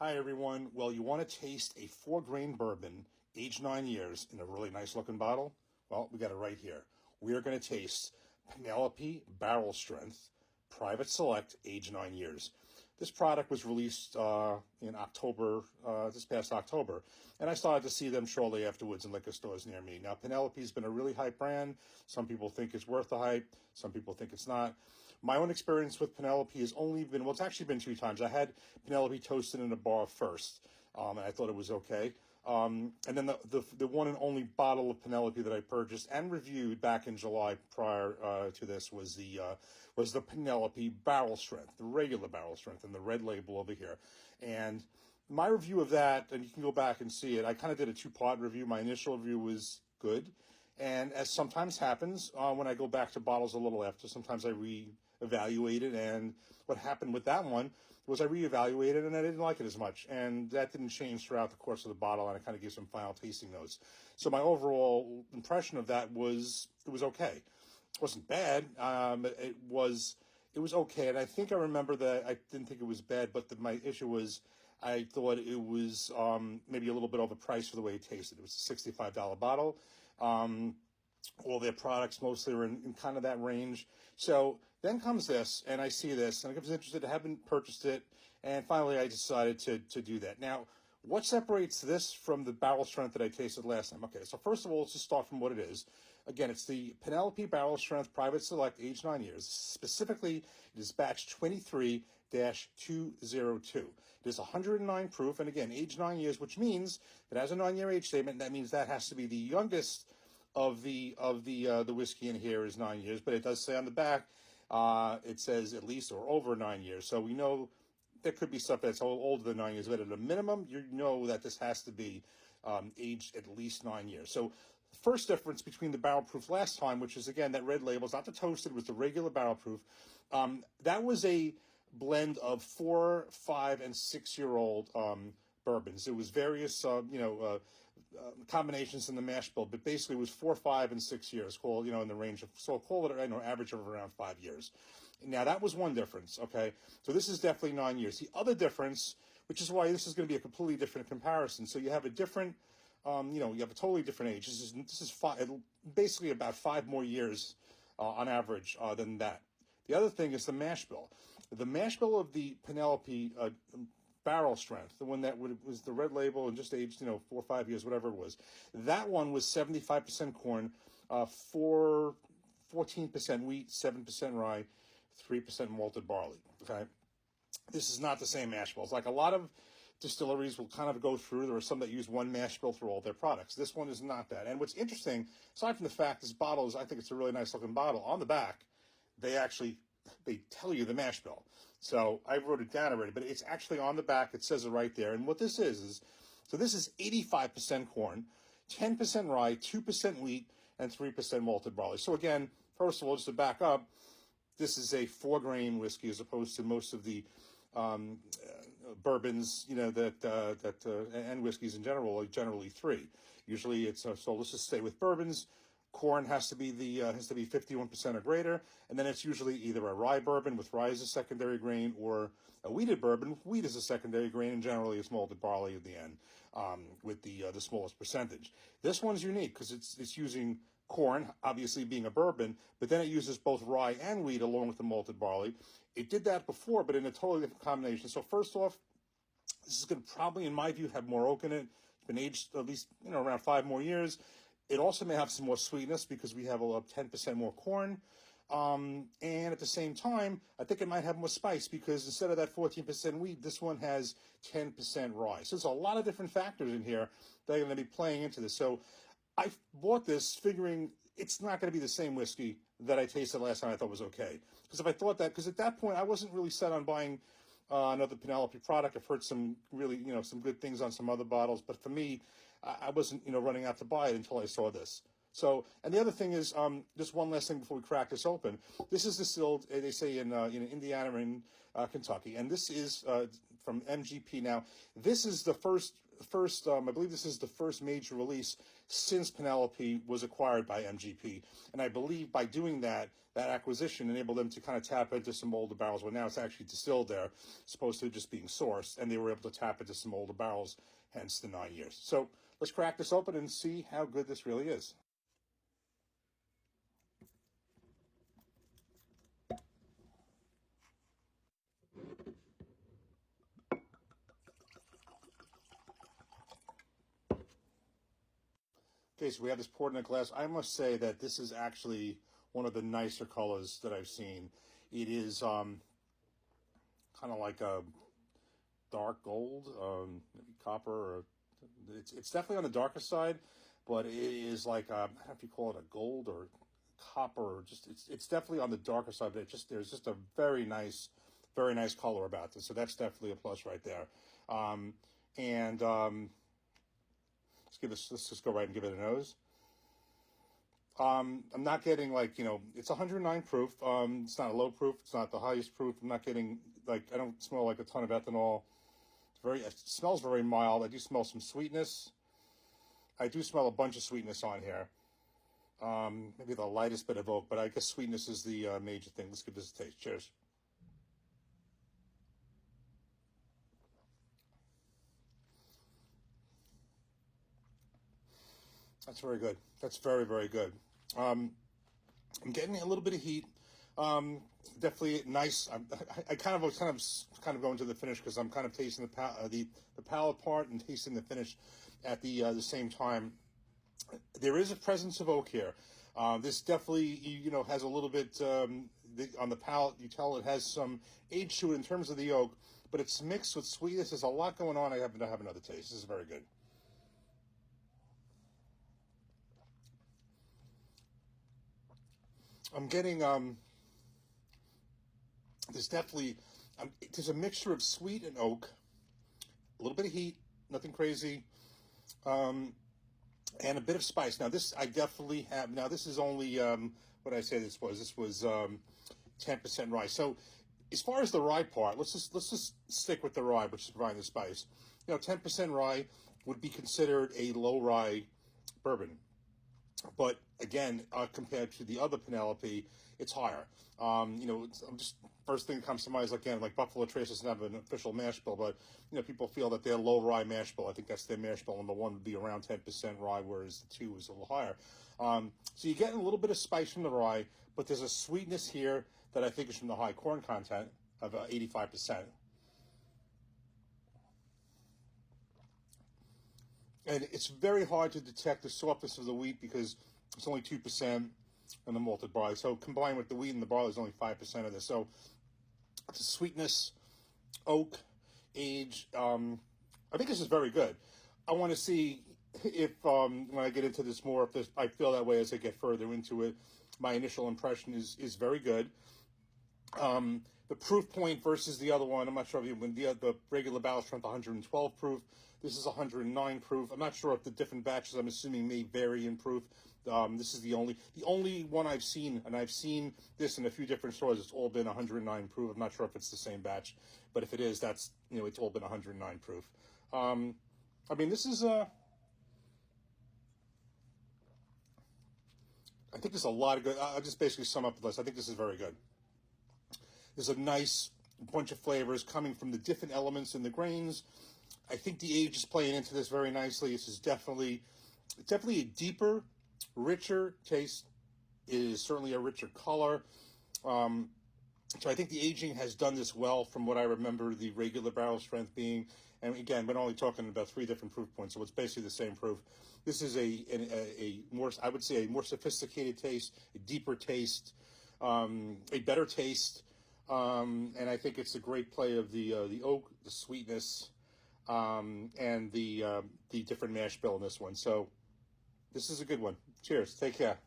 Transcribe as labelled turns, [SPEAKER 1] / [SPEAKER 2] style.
[SPEAKER 1] Hi, everyone. Well, you want to taste a 4-grain bourbon, aged 9 years, in a really nice looking bottle? Well, we got it right here. We are going to taste Penelope Barrel Strength Private Select, aged 9 years. This product was released in October, this past October, and I started to see them shortly afterwards in liquor stores near me. Now, Penelope's been a really hype brand. Some people think it's worth the hype. Some people think it's not. My own experience with Penelope has only been, well, it's actually been 2 times. I had Penelope toasted in a bar first, and I thought it was okay. And then the one and only bottle of Penelope that I purchased and reviewed back in July prior to this was the Penelope Barrel Strength, the regular Barrel Strength, and the red label over here. And my review of that, and you can go back and see it, I kind of did a 2-part review. My initial review was good. And as sometimes happens, when I go back to bottles a little after, sometimes I reevaluate it. And what happened with that one was I reevaluated and I didn't like it as much. And that didn't change throughout the course of the bottle. And I kind of gave some final tasting notes. So my overall impression of that was it was okay. It wasn't bad. It was okay. And I think I remember that I didn't think it was bad, but my issue was I thought it was maybe a little bit overpriced for the way it tasted. It was a $65 bottle. All their products mostly are in kind of that range. So then comes this, and I see this, and I was interested. I haven't purchased it, and finally I decided to do that. Now, what separates this from the Barrel Strength that I tasted last time? Okay, so first of all, let's just start from what it is. Again, it's the Penelope Barrel Strength Private Select, aged 9 years. Specifically, it is batch 23-202. It is 109 proof, and again, aged 9 years, which means it has a 9-year age statement. That means that has to be the youngest of the whiskey in here is 9 years, but it does say on the back, it says at least or over 9 years. So we know there could be stuff that's older than 9 years, but at a minimum, you know that this has to be aged at least 9 years. So the first difference between the barrel proof last time, which is, again, that red label, it's not the toasted, it was the regular barrel proof. That was a blend of 4, 5, and 6-year-old bourbons. It was various, combinations in the mash bill, but basically it was 4, 5, and 6 years, called, in the range of, so call it, average of around 5 years. Now, that was one difference, okay? So this is definitely 9 years. The other difference, which is why this is going to be a completely different comparison, so you have a different, you have a totally different age. This is basically about 5 more years on average than that. The other thing is the mash bill. The mash bill of the Penelope Barrel Strength, the one that was the red label and just aged, 4 or 5 years, whatever it was. That one was 75% corn, 14% wheat, 7% rye, 3% malted barley. Okay, this is not the same mash bill. It's like a lot of distilleries will kind of go through. There are some that use one mash bill through all their products. This one is not that. And what's interesting, aside from the fact this bottle is, I think it's a really nice looking bottle. On the back, they tell you the mash bill. So I wrote it down already, but it's actually on the back. It says it right there. And what this is so this is 85% corn, 10% rye, 2% wheat, and 3% malted barley. So again, first of all, just to back up, this is a 4-grain whiskey as opposed to most of the bourbons, and whiskeys in general are generally 3. Usually it's so let's just stay with bourbons. Corn has to be 51% or greater, and then it's usually either a rye bourbon with rye as a secondary grain or a wheated bourbon with wheat as a secondary grain, and generally it's malted barley at the end with the smallest percentage. This one's unique because it's using corn, obviously being a bourbon, but then it uses both rye and wheat along with the malted barley. It did that before, but in a totally different combination. So first off, this is going to probably, in my view, have more oak in it. It's been aged at least around 5 more years. It also may have some more sweetness because we have 10% more corn. And at the same time, I think it might have more spice because instead of that 14% wheat, this one has 10% rye. So there's a lot of different factors in here that are going to be playing into this. So I bought this figuring it's not going to be the same whiskey that I tasted last time I thought was okay. Because if I thought that, because at that point I wasn't really set on buying another Penelope product. I've heard some really, some good things on some other bottles, but for me, I wasn't, running out to buy it until I saw this. So, and the other thing is, just one last thing before we crack this open. This is distilled, they say, in Indiana and Kentucky, and this is from MGP. Now, this is the first I believe this is the first major release since Penelope was acquired by MGP. And I believe by doing that, that acquisition enabled them to kind of tap into some older barrels. Well, now it's actually distilled there, as opposed to just being sourced, and they were able to tap into some older barrels, hence the 9 years. So let's crack this open and see how good this really is. Okay, so we have this poured in a glass. I must say that this is actually one of the nicer colors that I've seen. It is kind of like a dark gold, maybe copper. Or it's definitely on the darker side, but it is like I don't know if you call it a gold or copper, or just it's definitely on the darker side. But there's just a very nice color about this. So that's definitely a plus right there. Let's just go right and give it a nose. I'm not getting it's 109 proof. It's not a low proof. It's not the highest proof. I'm not getting I don't smell like a ton of ethanol. It smells very mild. I do smell some sweetness. I do smell a bunch of sweetness on here. Maybe the lightest bit of oak, but I guess sweetness is the major thing. Let's give this a taste. Cheers. That's very good. That's very, very good. I'm getting a little bit of heat. Definitely nice. I kind of going to the finish because I'm kind of tasting the palate part and tasting the finish at the same time. There is a presence of oak here. This definitely has a little bit on the palate. You tell it has some age to it in terms of the oak, but it's mixed with sweetness. There's a lot going on. I happen to have another taste. This is very good. I'm getting there's a mixture of sweet and oak, a little bit of heat, nothing crazy, and a bit of spice. Now this I definitely have. Now this is only what did I say this was? This was 10% rye. So as far as the rye part, let's just stick with the rye, which is providing the spice. 10% rye would be considered a low rye bourbon. But again, compared to the other Penelope, it's higher. I'm just first thing that comes to mind is again like Buffalo Trace doesn't have an official mash bill, but people feel that their low rye mash bill. I think that's their mash bill, and the one would be around 10% rye, whereas the two is a little higher. So you're getting a little bit of spice from the rye, but there's a sweetness here that I think is from the high corn content of 85%. And it's very hard to detect the softness of the wheat because it's only 2% in the malted barley. So combined with the wheat and the barley is only 5% of this. So it's a sweetness, oak, age. I think this is very good. I want to see if when I get into this more, if I feel that way as I get further into it. My initial impression is very good. The proof point versus the other one, I'm not sure if the regular barrel strength 112 proof. This is 109 proof. I'm not sure if the different batches, I'm assuming, may vary in proof. This is the only one I've seen, and I've seen this in a few different stores. It's all been 109 proof. I'm not sure if it's the same batch, but if it is, that's it's all been 109 proof. This is I think there's a lot of good. I'll just basically sum up the list. I think this is very good. There's a nice bunch of flavors coming from the different elements in the grains. I think the age is playing into this very nicely. This is definitely a deeper, richer taste. It is certainly a richer color. So I think the aging has done this well from what I remember the regular barrel strength being. And again, we're only talking about 3 different proof points, so it's basically the same proof. This is a more, I would say, a more sophisticated taste, a deeper taste, a better taste. And I think it's a great play of the oak, the sweetness, and the different mash bill in this one. So this is a good one. Cheers. Take care.